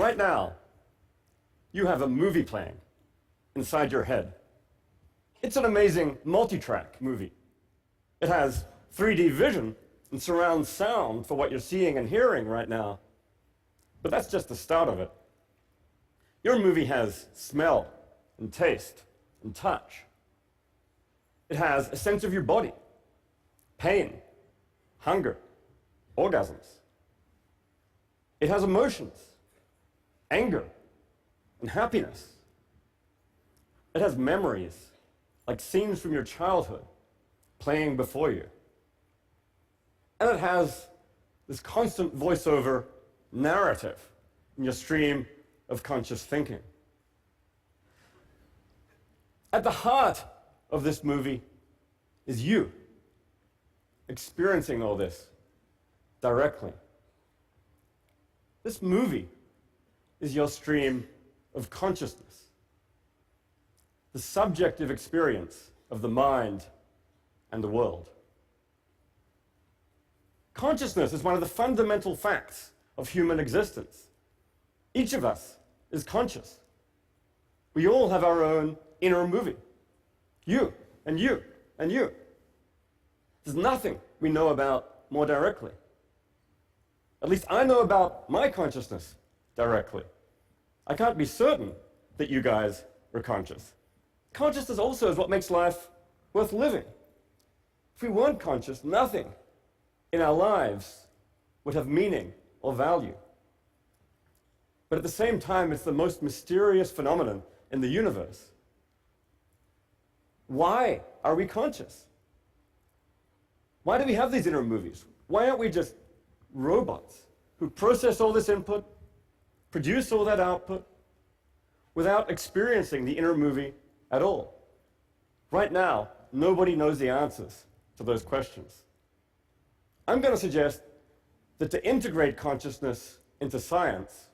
Right now, you have a movie playing inside your head. It's an amazing multi-track movie. It has 3D vision and surround sound for what you're seeing and hearing right now. But that's just the start of it. Your movie has smell and taste and touch. It has a sense of your body, pain, hunger, orgasms. It has emotions, anger, and happiness. It has memories, like scenes from your childhood, playing before you. And it has this constant voiceover narrative in your stream of conscious thinking. At the heart of this movie is you, experiencing all this directly. This movie is your stream of consciousness, the subjective experience of the mind and the world. Consciousness is one of the fundamental facts of human existence. Each of us is conscious. We all have our own inner movie. You, and you, and you. There's nothing we know about more directly. At least I know about my consciousness directly. I can't be certain that you guys are conscious. Consciousness also is what makes life worth living. If we weren't conscious, nothing in our lives would have meaning or value. But at the same time, it's the most mysterious phenomenon in the universe. Why are we conscious? Why do we have these inner movies? Why aren't we just robots who process all this input, produce all that output, without experiencing the inner movie at all? Right now, nobody knows the answers to those questions. I'm going to suggest that to integrate consciousness into science,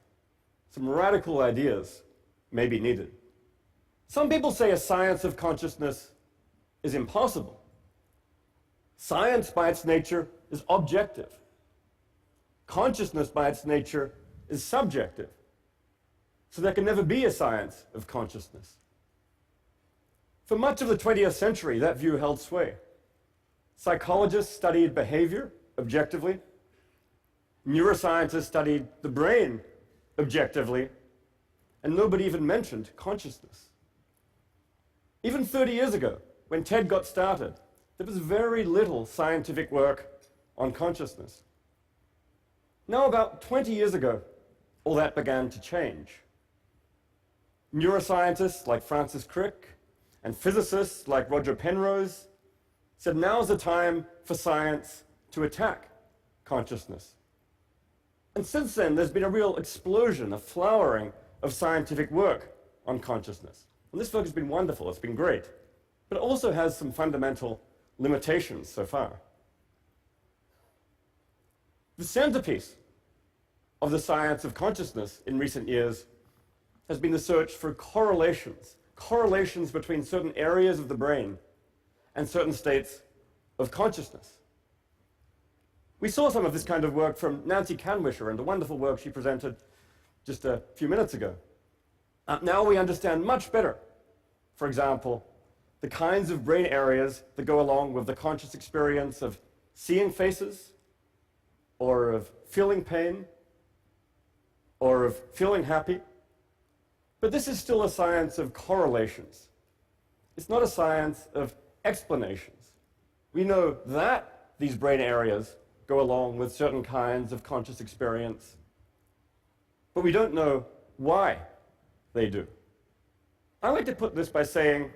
some radical ideas may be needed. Some people say a science of consciousness is impossible. Science, by its nature, is objective. Consciousness, by its nature, is subjective. So there can never be a science of consciousness. For much of the 20th century, that view held sway. Psychologists studied behavior objectively. Neuroscientists studied the brain objectively. And nobody even mentioned consciousness. Even 30 years ago, when TED got started, there was very little scientific work on consciousness. Now, about 20 years ago, all that began to change. Neuroscientists like Francis Crick and physicists like Roger Penrose said now's the time for science to attack consciousness. And since then, there's been a real explosion, a flowering of scientific work on consciousness. And this work has been wonderful, it's been great. But it also has some fundamental limitations so far. The centerpiece of the science of consciousness in recent years has been the search for correlations between certain areas of the brain and certain states of consciousness. We saw some of this kind of work from Nancy Canwisher and the wonderful work she presented just a few minutes ago. Now we understand much better, for example, the kinds of brain areas that go along with the conscious experience of seeing faces, or of feeling pain, or of feeling happy. But this is still a science of correlations. It's not a science of explanations. We know that these brain areas go along with certain kinds of conscious experience, but we don't know why they do. I like to put this by saying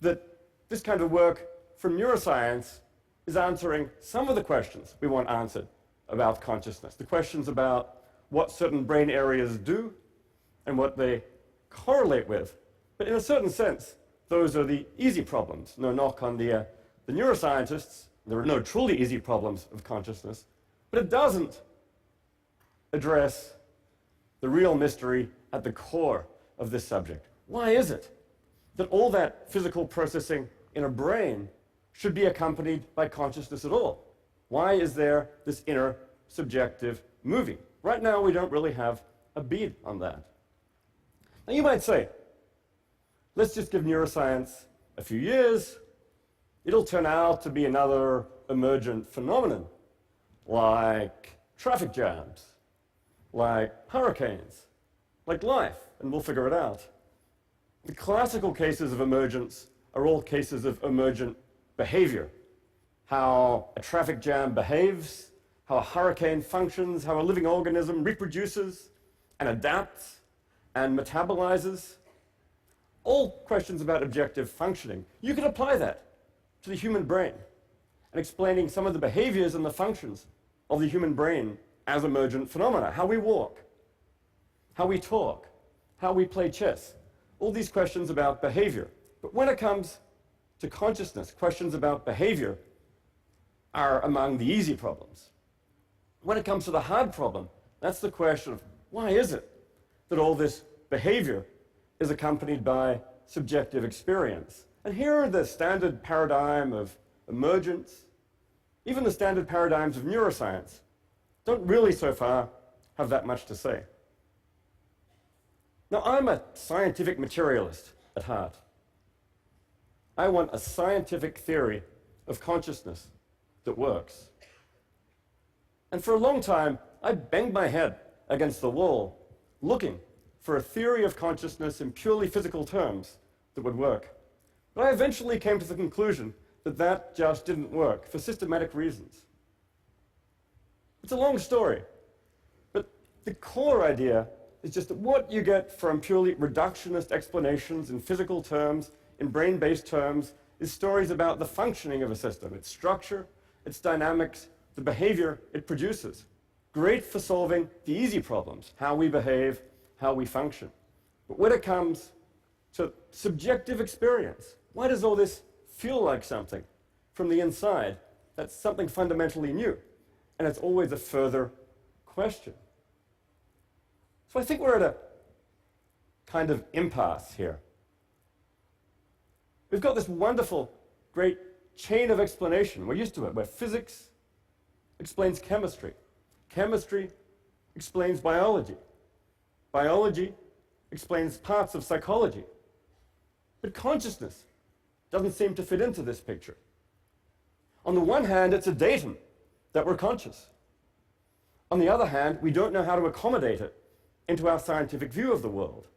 that this kind of work from neuroscience is answering some of the questions we want answered about consciousness, the questions about what certain brain areas do and what they correlate with. But in a certain sense, those are the easy problems. No knock on the neuroscientists. There are no truly easy problems of consciousness, but it doesn't address the real mystery at the core of this subject. Why is it that all that physical processing in a brain should be accompanied by consciousness at all? Why is there this inner subjective movie? Right now, we don't really have a bead on that. Now you might say, let's just give neuroscience a few years. It'll turn out to be another emergent phenomenon, like traffic jams, like hurricanes, like life, and we'll figure it out. The classical cases of emergence are all cases of emergent behavior. How a traffic jam behaves, how a hurricane functions, how a living organism reproduces and adapts and metabolizes. All questions about objective functioning. You can apply that to the human brain and explaining some of the behaviors and the functions of the human brain as emergent phenomena. How we walk, how we talk, how we play chess. All these questions about behavior. But when it comes to consciousness, questions about behavior are among the easy problems. When it comes to the hard problem, that's the question of why is it that all this behavior is accompanied by subjective experience? And here are the standard paradigm of emergence, even the standard paradigms of neuroscience, don't really so far have that much to say. Now, I'm a scientific materialist at heart. I want a scientific theory of consciousness that works. And for a long time, I banged my head against the wall, looking for a theory of consciousness in purely physical terms that would work. But I eventually came to the conclusion that that just didn't work for systematic reasons. It's a long story, but the core idea is just that what you get from purely reductionist explanations in physical terms, in brain-based terms, is stories about the functioning of a system, its structure, its dynamics, the behavior it produces. Great for solving the easy problems, how we behave, how we function. But when it comes to subjective experience, why does all this feel like something from the inside? That's something fundamentally new. And it's always a further question. So I think we're at a kind of impasse here. We've got this wonderful, great chain of explanation. We're used to it, where physics explains chemistry. Chemistry explains biology. Biology explains parts of psychology. But consciousness doesn't seem to fit into this picture. On the one hand, it's a datum that we're conscious. On the other hand, we don't know how to accommodate it into our scientific view of the world.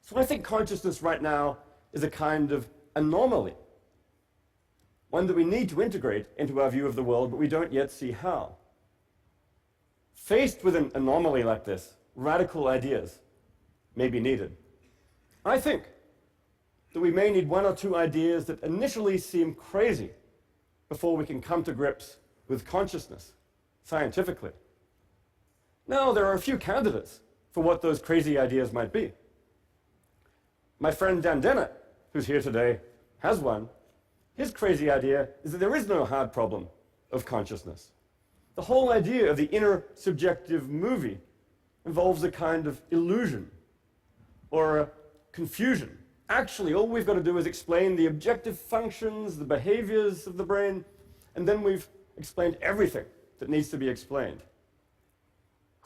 So I think consciousness right now is a kind of anomaly, one that we need to integrate into our view of the world, but we don't yet see how. Faced with an anomaly like this, radical ideas may be needed. I think that we may need one or two ideas that initially seem crazy before we can come to grips with consciousness scientifically. Now, there are a few candidates for what those crazy ideas might be. My friend Dan Dennett, who's here today, has one. His crazy idea is that there is no hard problem of consciousness. The whole idea of the inner subjective movie involves a kind of illusion or a confusion. Actually, all we've got to do is explain the objective functions, the behaviors of the brain, and then we've explained everything that needs to be explained.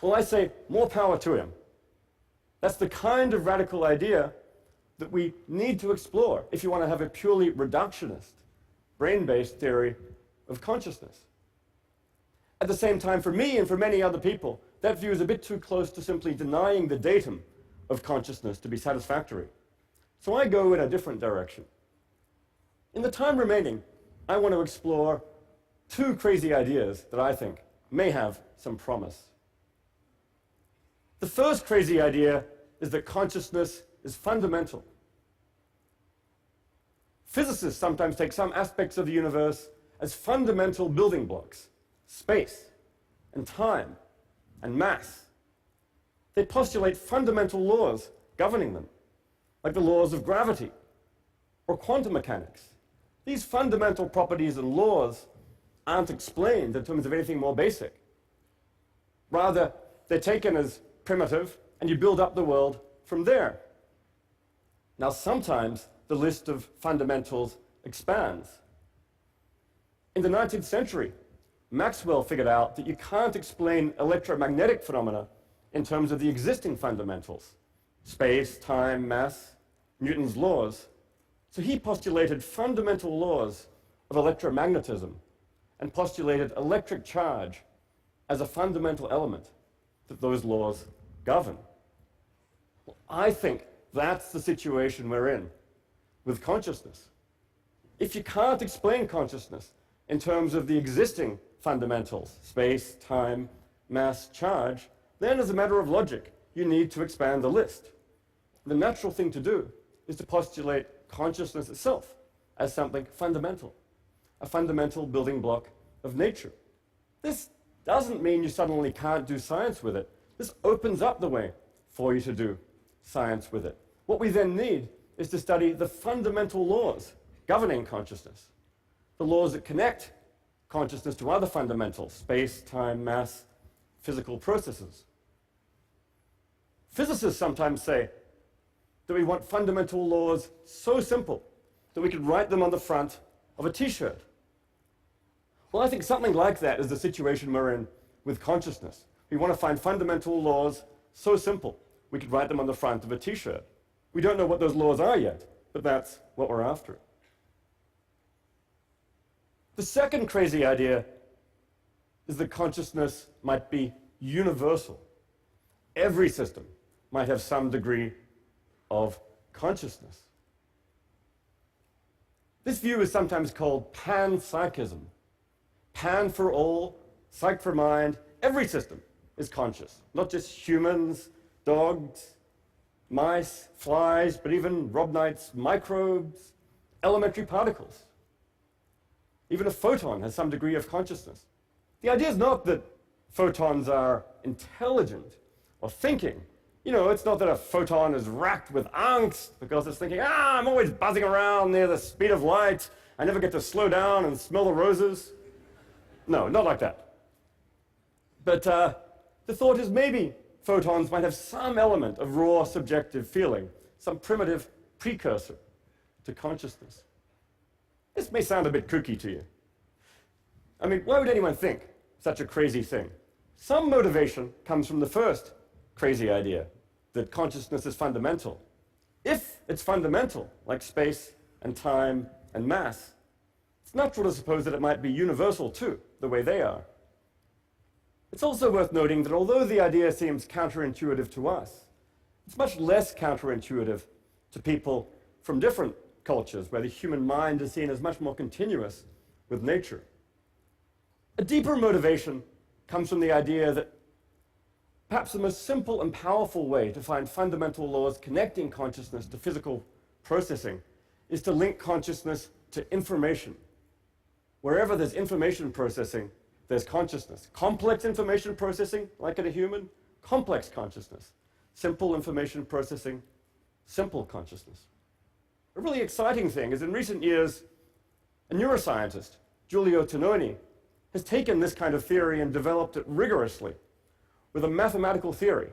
Well, I say, more power to him. That's the kind of radical idea that we need to explore if you want to have a purely reductionist, brain-based theory of consciousness. At the same time, for me and for many other people, that view is a bit too close to simply denying the datum of consciousness to be satisfactory. So I go in a different direction. In the time remaining, I want to explore two crazy ideas that I think may have some promise. The first crazy idea is that consciousness is fundamental. Physicists sometimes take some aspects of the universe as fundamental building blocks: space and time and mass. They postulate fundamental laws governing them, like the laws of gravity or quantum mechanics. These fundamental properties and laws aren't explained in terms of anything more basic. Rather, they're taken as primitive, and you build up the world from there. Now, sometimes the list of fundamentals expands. In the 19th century, Maxwell figured out that you can't explain electromagnetic phenomena in terms of the existing fundamentals, space, time, mass, Newton's laws. So he postulated fundamental laws of electromagnetism and postulated electric charge as a fundamental element that those laws govern. Well, I think that's the situation we're in with consciousness. If you can't explain consciousness in terms of the existing fundamentals, space, time, mass, charge, then as a matter of logic, you need to expand the list. The natural thing to do is to postulate consciousness itself as something fundamental, a fundamental building block of nature. This doesn't mean you suddenly can't do science with it. This opens up the way for you to do science with it. What we then need is to study the fundamental laws governing consciousness, the laws that connect consciousness to other fundamentals, space, time, mass, physical processes. Physicists sometimes say that we want fundamental laws so simple that we could write them on the front of a t-shirt. Well, I think something like that is the situation we're in with consciousness. We want to find fundamental laws so simple we could write them on the front of a t-shirt. We don't know what those laws are yet, but that's what we're after. The second crazy idea is that consciousness might be universal. Every system might have some degree of consciousness. This view is sometimes called panpsychism. Pan for all, psych for mind. Every system is conscious, not just humans, dogs, mice, flies, but even Rob Knight's microbes, elementary particles. Even a photon has some degree of consciousness. The idea is not that photons are intelligent or thinking. You know, it's not that a photon is racked with angst because it's thinking, I'm always buzzing around near the speed of light. I never get to slow down and smell the roses. No, not like that. But the thought is maybe photons might have some element of raw subjective feeling, some primitive precursor to consciousness. This may sound a bit kooky to you. I mean, why would anyone think such a crazy thing? Some motivation comes from the first crazy idea, that consciousness is fundamental. If it's fundamental, like space and time and mass, it's natural to suppose that it might be universal too, the way they are. It's also worth noting that although the idea seems counterintuitive to us, it's much less counterintuitive to people from different cultures where the human mind is seen as much more continuous with nature. A deeper motivation comes from the idea that perhaps the most simple and powerful way to find fundamental laws connecting consciousness to physical processing is to link consciousness to information. Wherever there's information processing, there's consciousness. Complex information processing, like in a human, complex consciousness. Simple information processing, simple consciousness. A really exciting thing is in recent years, a neuroscientist, Giulio Tononi, has taken this kind of theory and developed it rigorously with a mathematical theory.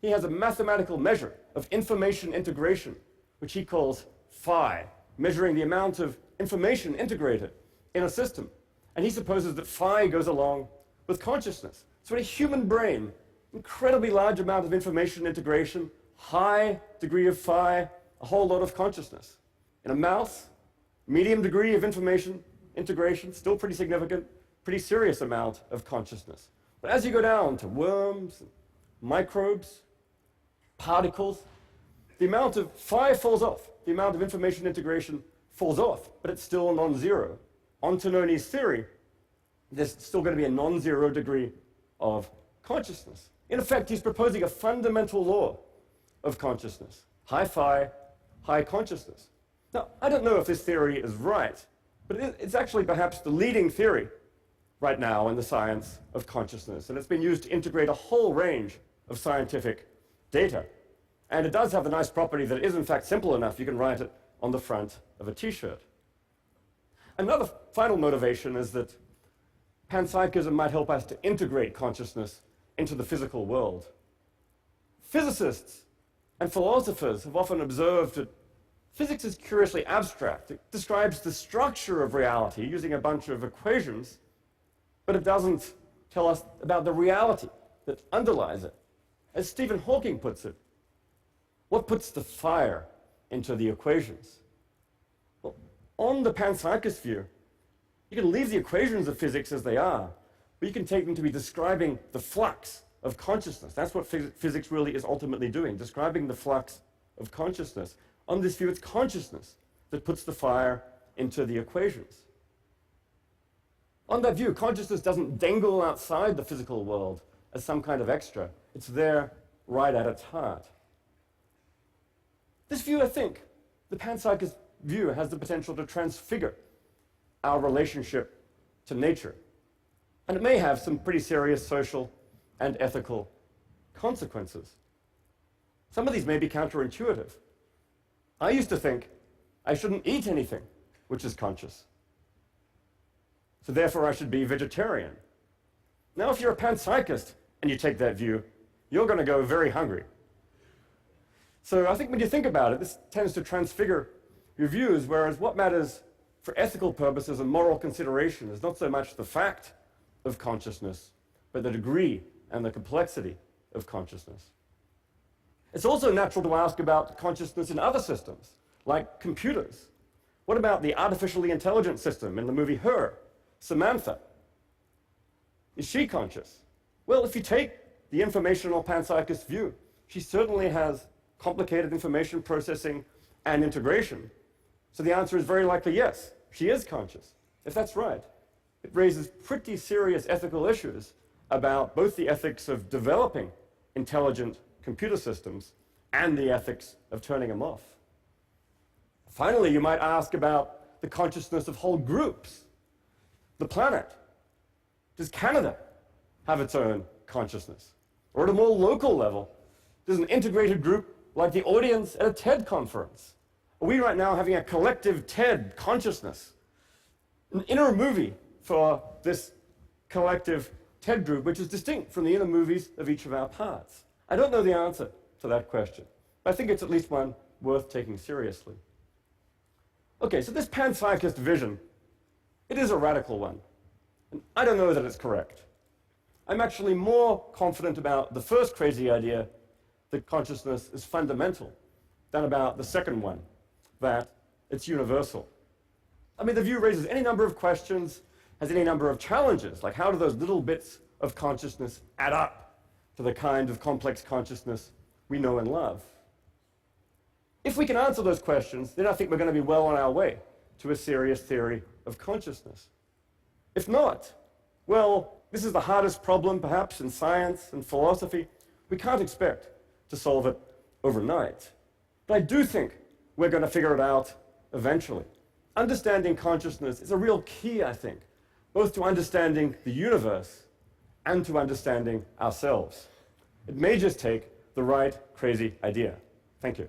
He has a mathematical measure of information integration, which he calls phi, measuring the amount of information integrated in a system. And he supposes that phi goes along with consciousness. So in a human brain, incredibly large amount of information integration, high degree of phi, a whole lot of consciousness. In a mouse, medium degree of information integration, still pretty significant, pretty serious amount of consciousness. But as you go down to worms, microbes, particles, the amount of phi falls off. The amount of information integration falls off, but it's still non-zero. On Tononi's theory, there's still going to be a non-zero degree of consciousness. In effect, he's proposing a fundamental law of consciousness. High phi, high consciousness. Now, I don't know if this theory is right, but it's actually perhaps the leading theory right now in the science of consciousness, and it's been used to integrate a whole range of scientific data. And it does have the nice property that it is in fact simple enough you can write it on the front of a t-shirt. Another final motivation is that panpsychism might help us to integrate consciousness into the physical world. Physicists and philosophers have often observed that physics is curiously abstract. It describes the structure of reality using a bunch of equations, but it doesn't tell us about the reality that underlies it. As Stephen Hawking puts it, what puts the fire into the equations? Well, on the panpsychist view, you can leave the equations of physics as they are, but you can take them to be describing the flux of consciousness. That's what physics really is ultimately doing, describing the flux of consciousness. On this view, it's consciousness that puts the fire into the equations. On that view, consciousness doesn't dangle outside the physical world as some kind of extra. It's there right at its heart. This view, I think, the panpsychist view, has the potential to transfigure our relationship to nature. And it may have some pretty serious social and ethical consequences. Some of these may be counterintuitive. I used to think I shouldn't eat anything which is conscious. So therefore I should be vegetarian. Now if you're a panpsychist and you take that view, you're going to go very hungry. So I think when you think about it, this tends to transfigure your views, whereas what matters for ethical purposes and moral consideration is not so much the fact of consciousness, but the degree and the complexity of consciousness. It's also natural to ask about consciousness in other systems, like computers. What about the artificially intelligent system in the movie Her, Samantha? Is she conscious? Well, if you take the informational panpsychist view, she certainly has complicated information processing and integration. So the answer is very likely yes, she is conscious. If that's right, it raises pretty serious ethical issues about both the ethics of developing intelligent computer systems and the ethics of turning them off. Finally, you might ask about the consciousness of whole groups. The planet. Does Canada have its own consciousness? Or at a more local level, does an integrated group like the audience at a TED conference? Are we right now having a collective TED consciousness? An inner movie for this collective TED group, which is distinct from the inner movies of each of our parts? I don't know the answer to that question, but I think it's at least one worth taking seriously. Okay, so this panpsychist vision, it is a radical one, and I don't know that it's correct. I'm actually more confident about the first crazy idea, that consciousness is fundamental, than about the second one, that it's universal. I mean, the view raises any number of questions, has any number of challenges, like how do those little bits of consciousness add up to the kind of complex consciousness we know and love? If we can answer those questions, then I think we're going to be well on our way to a serious theory of consciousness. If not, well, this is the hardest problem perhaps in science and philosophy. We can't expect to solve it overnight. But I do think we're going to figure it out eventually. Understanding consciousness is a real key, I think, both to understanding the universe and to understanding ourselves. It may just take the right crazy idea. Thank you.